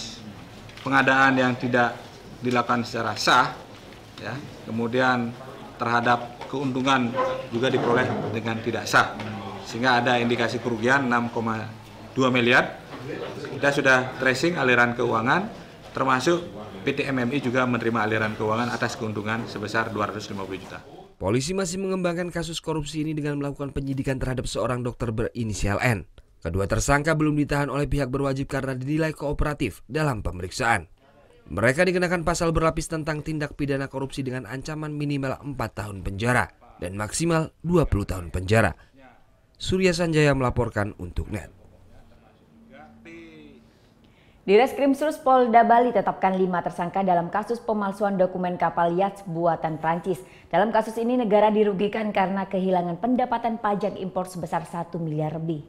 pengadaan yang tidak dilakukan secara sah, ya, kemudian terhadap keuntungan juga diperoleh dengan tidak sah, sehingga ada indikasi kerugian 6,2 miliar. Kita sudah tracing aliran keuangan, termasuk PT MMI juga menerima aliran keuangan atas keuntungan sebesar 250 juta. Polisi masih mengembangkan kasus korupsi ini dengan melakukan penyidikan terhadap seorang dokter berinisial N. Kedua tersangka belum ditahan oleh pihak berwajib karena dinilai kooperatif dalam pemeriksaan. Mereka dikenakan pasal berlapis tentang tindak pidana korupsi dengan ancaman minimal 4 tahun penjara dan maksimal 20 tahun penjara. Surya Sanjaya melaporkan untuk Net. Direskrimsus Polda Bali tetapkan 5 tersangka dalam kasus pemalsuan dokumen kapal yacht buatan Prancis. Dalam kasus ini negara dirugikan karena kehilangan pendapatan pajak impor sebesar 1 miliar lebih.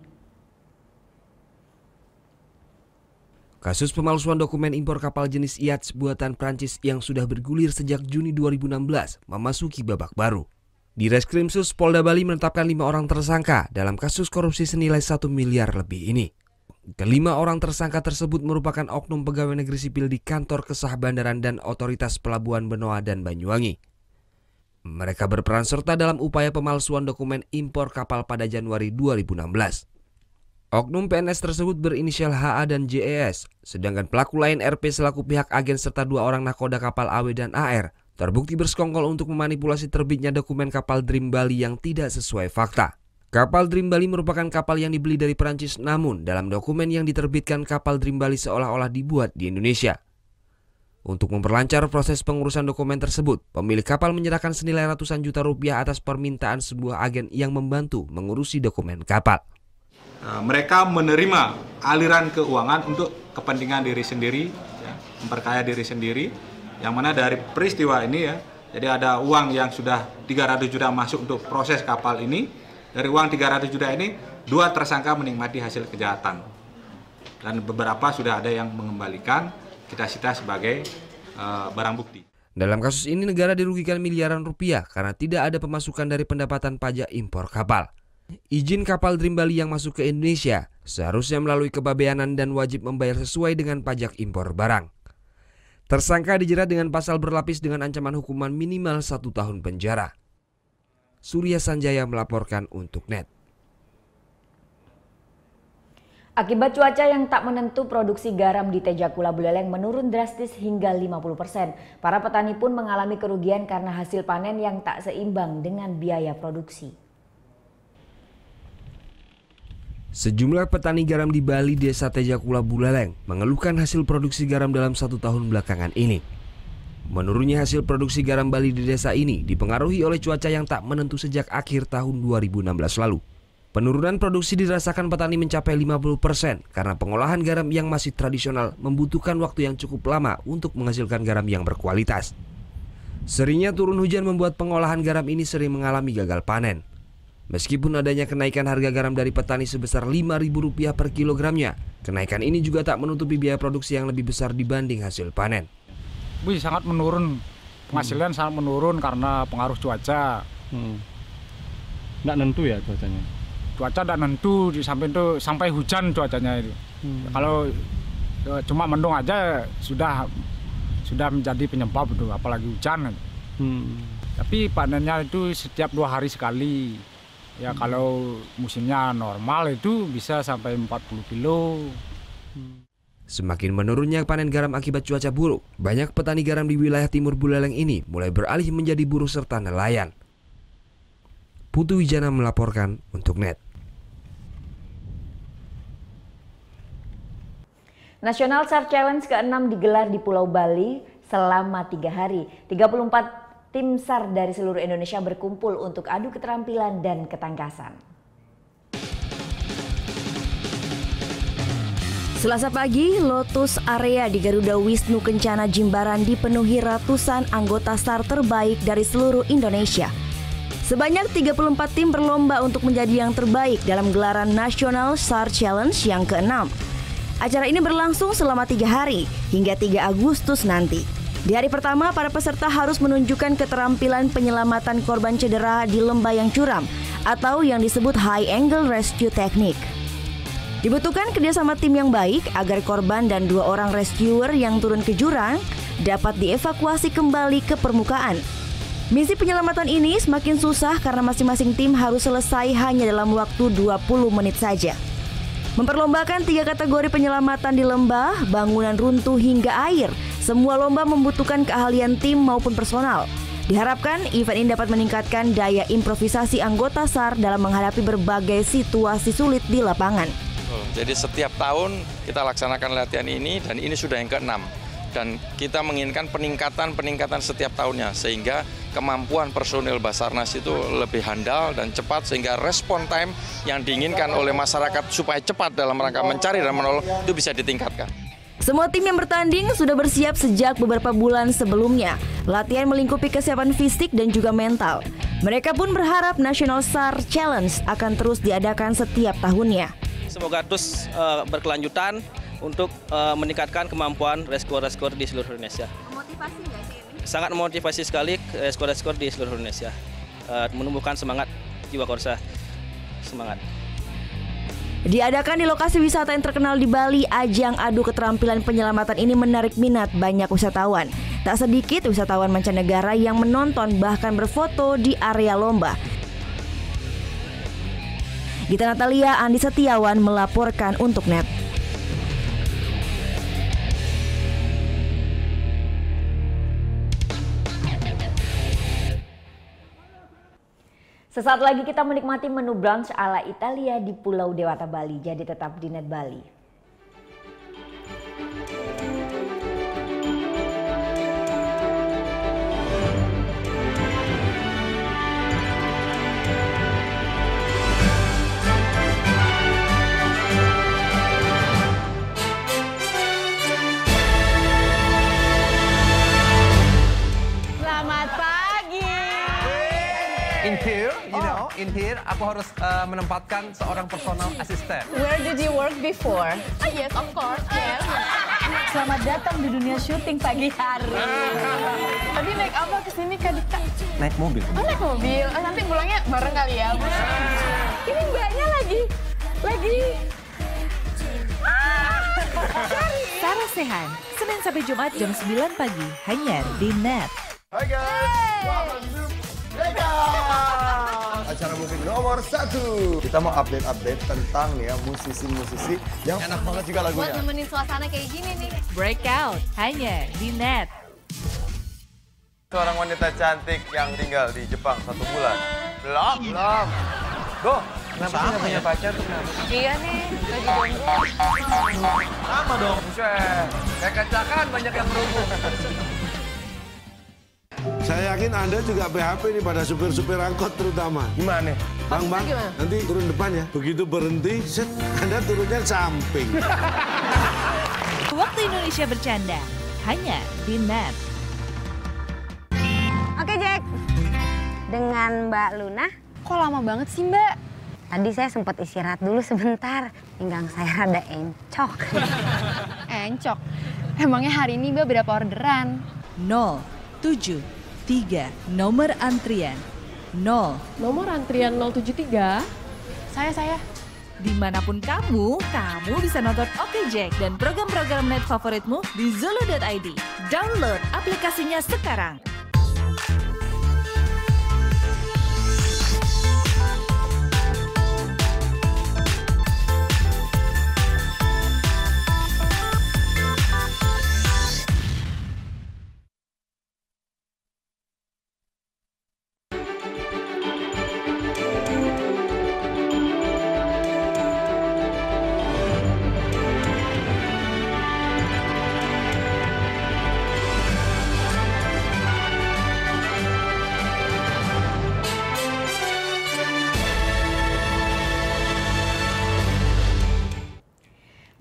Kasus pemalsuan dokumen impor kapal jenis yacht buatan Prancis yang sudah bergulir sejak Juni 2016 memasuki babak baru. Direskrimsus Polda Bali menetapkan 5 orang tersangka dalam kasus korupsi senilai 1 miliar lebih ini. Kelima orang tersangka tersebut merupakan oknum pegawai negeri sipil di Kantor Kesah Bandaran dan Otoritas Pelabuhan Benoa dan Banyuwangi. Mereka berperan serta dalam upaya pemalsuan dokumen impor kapal pada Januari 2016. Oknum PNS tersebut berinisial HA dan JES, sedangkan pelaku lain RP selaku pihak agen serta 2 orang nakoda kapal AW dan AR terbukti bersekongkol untuk memanipulasi terbitnya dokumen kapal Dream Bali yang tidak sesuai fakta. Kapal Dream Bali merupakan kapal yang dibeli dari Perancis, namun dalam dokumen yang diterbitkan kapal Dream Bali seolah-olah dibuat di Indonesia. Untuk memperlancar proses pengurusan dokumen tersebut, pemilik kapal menyerahkan senilai ratusan juta rupiah atas permintaan sebuah agen yang membantu mengurusi dokumen kapal. Mereka menerima aliran keuangan untuk kepentingan diri sendiri, ya, memperkaya diri sendiri, yang mana dari peristiwa ini ya, jadi ada uang yang sudah 300 juta masuk untuk proses kapal ini. Dari uang 300 juta ini, 2 tersangka menikmati hasil kejahatan. Dan beberapa sudah ada yang mengembalikan, kita sita sebagai barang bukti. Dalam kasus ini negara dirugikan miliaran rupiah karena tidak ada pemasukan dari pendapatan pajak impor kapal. Izin kapal Dream Bali yang masuk ke Indonesia seharusnya melalui kepabeanan dan wajib membayar sesuai dengan pajak impor barang. Tersangka dijerat dengan pasal berlapis dengan ancaman hukuman minimal 1 tahun penjara. Surya Sanjaya melaporkan untuk NET. Akibat cuaca yang tak menentu, produksi garam di Tejakula Buleleng menurun drastis hingga 50%. Para petani pun mengalami kerugian karena hasil panen yang tak seimbang dengan biaya produksi. Sejumlah petani garam di Bali, Desa Tejakula Buleleng, mengeluhkan hasil produksi garam dalam 1 tahun belakangan ini. Menurunnya hasil produksi garam Bali di desa ini dipengaruhi oleh cuaca yang tak menentu sejak akhir tahun 2016 lalu. Penurunan produksi dirasakan petani mencapai 50% karena pengolahan garam yang masih tradisional membutuhkan waktu yang cukup lama untuk menghasilkan garam yang berkualitas. Seringnya turun hujan membuat pengolahan garam ini sering mengalami gagal panen. Meskipun adanya kenaikan harga garam dari petani sebesar Rp5.000 per kilogramnya, kenaikan ini juga tak menutupi biaya produksi yang lebih besar dibanding hasil panen. Sangat menurun, penghasilan sangat menurun karena pengaruh cuaca. Nggak nentu ya cuacanya? Cuaca nggak nentu, sampai hujan cuacanya itu. Kalau cuma mendung aja sudah menjadi penyebab itu, apalagi hujan. Tapi panennya itu setiap 2 hari sekali. Ya kalau musimnya normal itu bisa sampai 40 kilo. Semakin menurunnya panen garam akibat cuaca buruk, banyak petani garam di wilayah timur Buleleng ini mulai beralih menjadi buruh serta nelayan. Putu Wijana melaporkan untuk NET. National Surf Challenge ke-6 digelar di Pulau Bali selama 3 hari. 34 tim SAR dari seluruh Indonesia berkumpul untuk adu keterampilan dan ketangkasan. Selasa pagi, Lotus Area di Garuda Wisnu Kencana Jimbaran dipenuhi ratusan anggota SAR terbaik dari seluruh Indonesia. Sebanyak 34 tim berlomba untuk menjadi yang terbaik dalam gelaran National SAR Challenge yang ke-6. Acara ini berlangsung selama 3 hari hingga 3 Agustus nanti. Di hari pertama, para peserta harus menunjukkan keterampilan penyelamatan korban cedera di lembah yang curam atau yang disebut High Angle Rescue Technique. Dibutuhkan kerjasama tim yang baik agar korban dan 2 orang rescuer yang turun ke jurang dapat dievakuasi kembali ke permukaan. Misi penyelamatan ini semakin susah karena masing-masing tim harus selesai hanya dalam waktu 20 menit saja. Memperlombakan 3 kategori penyelamatan di lembah, bangunan runtuh hingga air. Semua lomba membutuhkan keahlian tim maupun personal. Diharapkan event ini dapat meningkatkan daya improvisasi anggota SAR dalam menghadapi berbagai situasi sulit di lapangan. Jadi setiap tahun kita laksanakan latihan ini dan ini sudah yang ke-6. Dan kita menginginkan peningkatan setiap tahunnya sehingga kemampuan personil Basarnas itu lebih handal dan cepat sehingga respon time yang diinginkan oleh masyarakat supaya cepat dalam rangka mencari dan menolong itu bisa ditingkatkan. Semua tim yang bertanding sudah bersiap sejak beberapa bulan sebelumnya. Latihan melingkupi kesiapan fisik dan juga mental. Mereka pun berharap National SAR Challenge akan terus diadakan setiap tahunnya. Semoga terus berkelanjutan untuk meningkatkan kemampuan rescuer-rescuer di seluruh Indonesia. Motivasi nggak sih ini? Sangat memotivasi sekali rescuer-rescuer di seluruh Indonesia. Menumbuhkan semangat jiwa korsa. Semangat. Diadakan di lokasi wisata yang terkenal di Bali, ajang adu keterampilan penyelamatan ini menarik minat banyak wisatawan. Tak sedikit wisatawan mancanegara yang menonton bahkan berfoto di area lomba. Gita Natalia, Andi Setiawan melaporkan untuk NET. Sesaat lagi kita menikmati menu brunch ala Italia di Pulau Dewata, Bali. Jadi tetap di Net Bali. In here, aku harus menempatkan seorang personal assistant. Where did you work before? Oh yes, of course. Yes. Selamat datang di dunia syuting pagi hari. Tadi naik apa kesini Kak Dika? Naik mobil. Oh naik mobil. Oh, nanti pulangnya bareng kali ya. Ini mbaknya lagi. Sarah Sehan, Senin sampai Jumat jam 9 pagi, hanya di Net. Hai guys, welcome to acara musik nomor 1. Kita mau update tentang ya musisi-musisi yang enak banget juga lagunya. Buat nemenin suasana kayak gini nih. Breakout, hanya di Net. Seorang wanita cantik yang tinggal di Jepang 1 bulan. Belum. Go. Kenapa nggak punya pacar tuh kenapa? Iya nih, lagi jomblo. Sama dong. Buset. Kayak kacakan banyak yang berhubung. Saya yakin Anda juga PHP nih pada supir-supir angkot terutama. Gimana? Bang, nanti turun depan ya. Begitu berhenti, set, Anda turunnya samping. Waktu Indonesia bercanda, hanya di Net. Oke Jack, dengan Mbak Luna. Kok lama banget sih Mbak? Tadi saya sempat istirahat dulu sebentar, pinggang saya rada encok. Encok? Emangnya hari ini Mbak berapa orderan? 073, nomor antrian 0. Nomor antrian 073? Saya. Dimanapun kamu bisa nonton Oke Jack dan program-program Net favoritmu di Zulu.id. Download aplikasinya sekarang.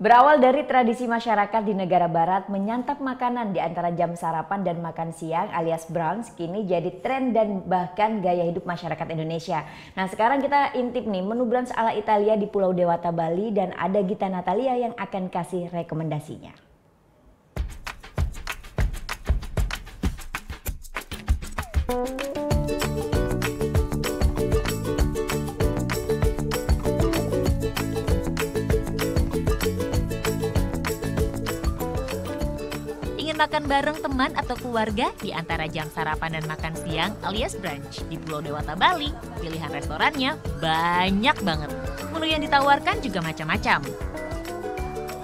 Berawal dari tradisi masyarakat di negara barat menyantap makanan di antara jam sarapan dan makan siang alias brunch kini jadi tren dan bahkan gaya hidup masyarakat Indonesia. Nah sekarang kita intip nih menu brunch ala Italia di Pulau Dewata, Bali dan ada Gita Natalia yang akan kasih rekomendasinya. Makan bareng teman atau keluarga di antara jam sarapan dan makan siang alias brunch di Pulau Dewata, Bali. Pilihan restorannya banyak banget. Menu yang ditawarkan juga macam-macam.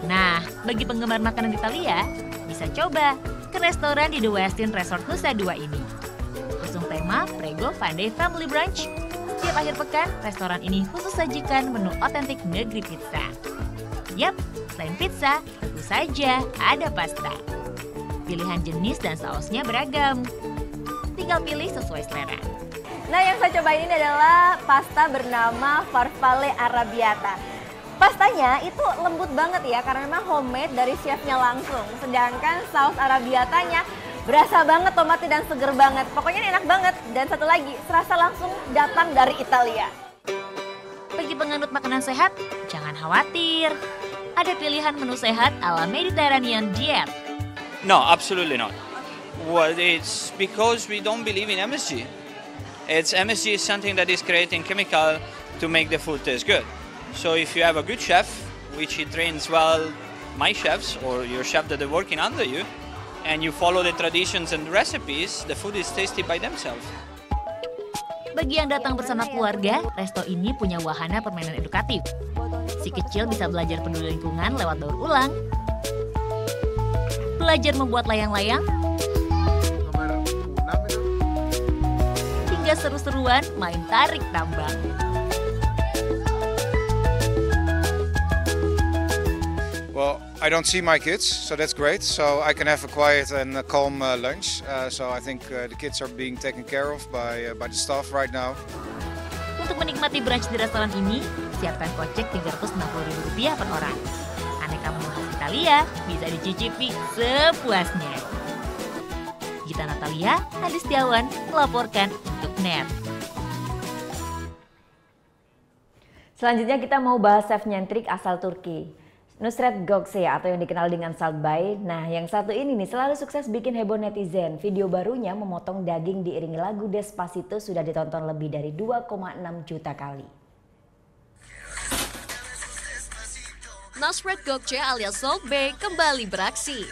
Nah, bagi penggemar makanan Italia, bisa coba ke restoran di The Westin Resort Nusa Dua ini. Usung tema Prego Pandai Family Brunch. Setiap akhir pekan, restoran ini khusus sajikan menu otentik negeri pizza. Yap, selain pizza, tentu saja ada pasta. Pilihan jenis dan sausnya beragam. Tinggal pilih sesuai selera. Nah yang saya cobain ini adalah pasta bernama Farfalle Arrabbiata. Pastanya itu lembut banget ya karena memang homemade dari chefnya langsung. Sedangkan saus arrabbiatanya berasa banget tomatnya dan seger banget. Pokoknya ini enak banget. Dan satu lagi, serasa langsung datang dari Italia. Bagi penganut makanan sehat, jangan khawatir. Ada pilihan menu sehat ala Mediterranean Diet. No, absolutely not. Well, it's because we don't believe in MSG. MSG is something that is creating chemical to make the food taste good. So if you have a good chef, which he trains well, my chefs or your chef that are working under you, and you follow the traditions and recipes, the food is tasty by themselves. Bagi yang datang bersama keluarga, resto ini punya wahana permainan edukatif. Si kecil bisa belajar peduli lingkungan lewat daur ulang, belajar membuat layang-layang, hingga hingga seru-seruan main tarik tambang. Well, I don't see my kids, so that's great. So I can have a quiet and calm lunch. So I think the kids are being taken care of by the staff right now. Untuk menikmati brunch di restoran ini, siapkan kocek Rp360.000 per orang. Aneka menu khas Italia bisa dicicipi sepuasnya. Gita Natalia, Adi Setiawan, melaporkan untuk NET. Selanjutnya kita mau bahas chef nyentrik asal Turki, Nusret Gökçe atau yang dikenal dengan Salt Bae. Nah, yang satu ini nih selalu sukses bikin heboh netizen. Video barunya memotong daging diiringi lagu Despacito sudah ditonton lebih dari 2,6 juta kali. Nusret Gökçe alias Salt Bae kembali beraksi.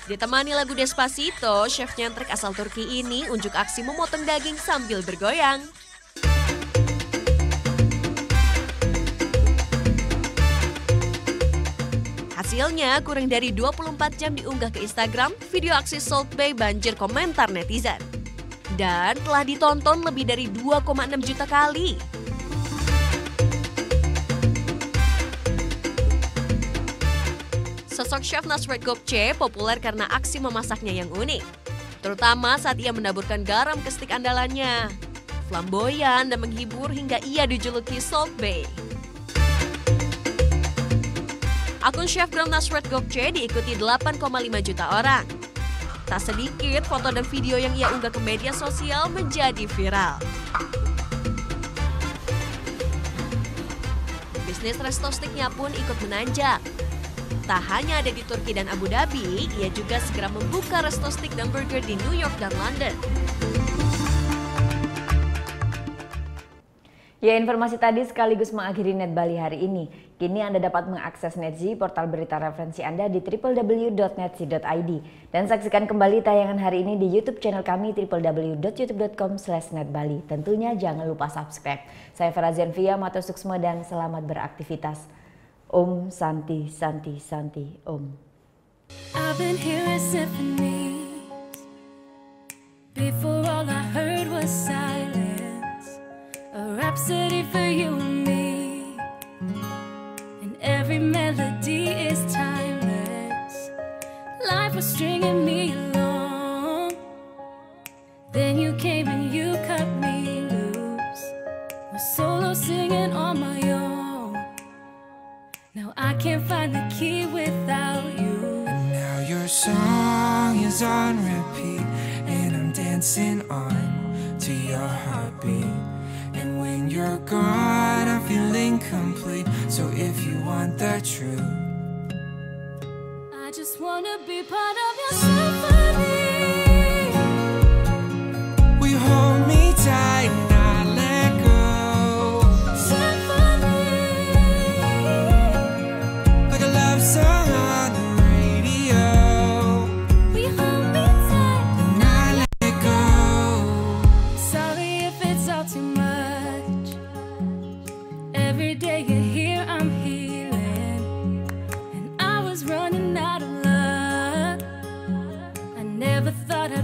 Ditemani lagu Despacito, chef nyentrik asal Turki ini unjuk aksi memotong daging sambil bergoyang. Hasilnya, kurang dari 24 jam diunggah ke Instagram, video aksi Salt Bae banjir komentar netizen. Dan telah ditonton lebih dari 2,6 juta kali. Sosok chef Nusret Gökçe populer karena aksi memasaknya yang unik. Terutama saat ia menaburkan garam ke stik andalannya. Flamboyan dan menghibur hingga ia dijuluki Salt Bae. Akun chef Nusret Gökçe diikuti 8,5 juta orang. Tak sedikit foto dan video yang ia unggah ke media sosial menjadi viral. Bisnis resto stiknya pun ikut menanjak. Tak hanya ada di Turki dan Abu Dhabi, ia juga segera membuka resto stik dan burger di New York dan London. Ya, informasi tadi sekaligus mengakhiri Net Bali hari ini. Kini Anda dapat mengakses NetZ, portal berita referensi Anda di www.netz.id. Dan saksikan kembali tayangan hari ini di YouTube channel kami www.youtube.com/netbali. Tentunya jangan lupa subscribe. Saya Ferazian Via, matur suksma dan selamat beraktivitas. Om Santi Santi Santi Om. I've been hearing symphonies. Before all I heard was silence. A rhapsody for you and me. And every melody is timeless. Life was stringing me along. Then you came and you cut me loose. Was solo singing on my own. Now I can't find the key without you. And now your song is on repeat, and I'm dancing on to your heartbeat. And when you're gone, I'm feeling complete. So if you want the truth, I just wanna be part of your symphony. will you hold me tight and not let go? Symphony. Like a love song on the radio. Will you hold me tight and not let go? Sorry if it's all too much. Every day you're here, I'm healing. And I was running out of luck. I never thought I'd